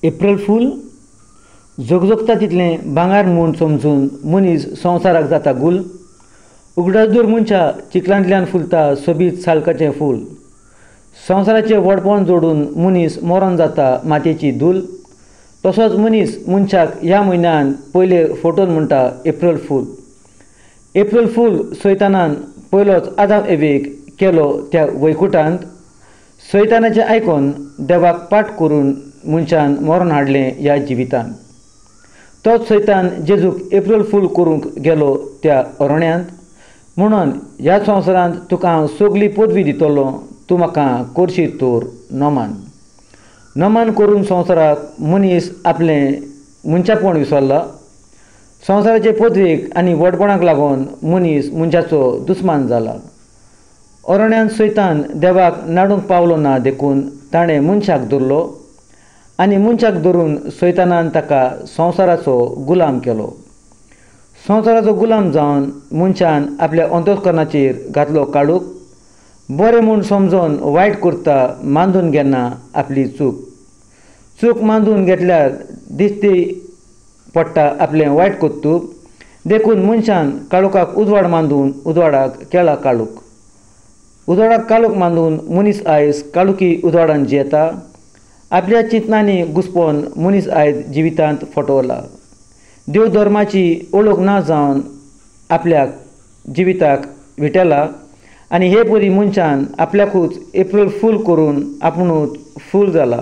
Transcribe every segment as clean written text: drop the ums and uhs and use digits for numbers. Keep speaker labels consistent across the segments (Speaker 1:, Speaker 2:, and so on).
Speaker 1: April फूल जगजगता तितलें भांगार म्हूण समजून मनीस संवसाराक जाता गुल. उगडासदूर मनशा चिखलांतल्यान फुलता सोबीत साळकाचें फूल. संवसाराचें व्हडपण जोडून मनीस मरण जाता मातयेची धूल. तसोच मनीस मनशाक ह्या म्हयन्यान पयले फोटोन म्हणटा एप्रिल फूल. एप्रिल फूल सैतानान पयलोच आदाम एवेक केलो त्या वैकुंठांत. सैतानाचें आयकोन देवाक पाठ करून मनशान मरण हाडलें ह्या जिवितांत. तोच सैतान जेजूक एप्रिल फूल करूंक गेलो त्या अरण्यांत. म्हणून ह्या संवसारांत तुका हांव सगली पदवी दितलो, तूं म्हाका करशीत तर नोमान. नोमान करून संवसाराक मनीस आपलें मनशापण विसरला. संवसाराचे पदवेक आनी व्हडपणाक लागून मनीस मनशाचो दुस्मान जाला. अरण्यांत सैतान देवाक नाडूंक पावलो ना देखून ताणें मनशाक धरलो आनी मनशाक धरून सैतानान ताका संवसाराचो गुलाम केलो. संवसाराचो गुलाम जावन मनशान आपल्या अंतस्करणाचेर घातलो काळूक. बरें म्हूण समजून वायट करता मांदून घेना आपली चूक. चूक मांदून घेतल्यार दिसती पडटा आपलें वायट कोत्तूब. देखून मनशान काळुकाक उजवाड मांदून उजवाडाक केला काळूक. उजवाडाक काळूक मांदून मनीस आयज काळुकी उजवाडान जियेता. आपल्या चिंतनांनी घुस्पोन मनीस आयज जिवितांत फटवला. देव धर्माची ओळख ना जावन आपल्याक जिविताक विटेला आनी हे परी मनशान आपल्याकूच एप्रिल फूल करून आपुणूच फूल जाला.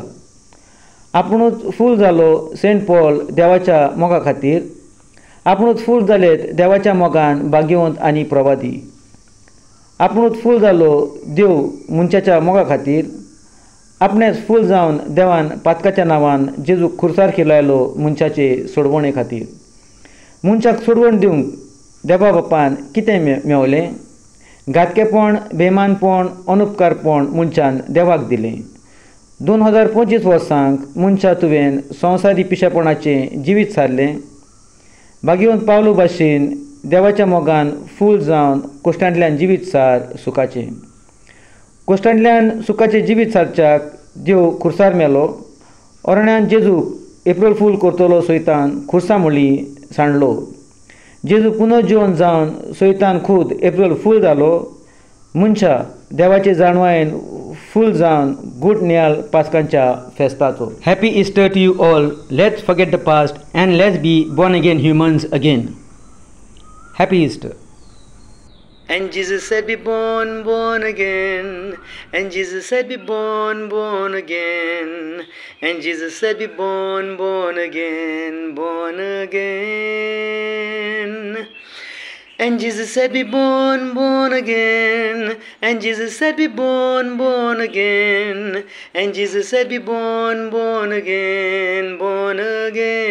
Speaker 1: आपुणूच फूल जालो सेंट पॉल देवाच्या मोगा खातीर. आपुणूच फूल जालेत देवाच्या मोगान भाग्यवंत आनी प्रवादी. आपुणूच फूल जालो देव मनशाच्या मोगा खातीर. आपणेच फूल जावन देवान पातकाच्या नांवान जेजू खुर्सार लायलो मनशाचे सोडवणे खातीर. मनशाक सोडवण दिवंक देवा बापान कितें मेवलें? घातकेपण, बेमानपण, अनुपकारपण मनशान देवाक दिलें. 2025 वर्सांक मनशा तुवें संवसारी पिशेपणाचें जिवीत सारलें. भाग्यवंत पावलो भाशेन देवाच्या मोगान फूल जावन कोश्टांतल्यान जिवीत सार सुखाचें. कोश्टांतल्यान सुखाचें जिवीत सारच्याक देव खुर्सार मेलो. अरण्यांत जेजूक एप्रिल फूल करतलो सैतान खुर्सा म्हणली सांडलो. जेजू पुनर्जीवन जावन सैतान खूद एप्रिल फूल जालो. मनशा देवाचे जाणवायेन फूल जावन गूड नियाल पास्कांच्या फेस्ताचो. Happy Easter to you all. Let's forget the past and let's be born again humans again. Happy Easter. And Jesus said, be born, born again. And Jesus said, be born, born again. And Jesus said, be born, born again, born again. And Jesus said, be born, born again. And Jesus said, be born, born again. And Jesus said, be born, born again, born again.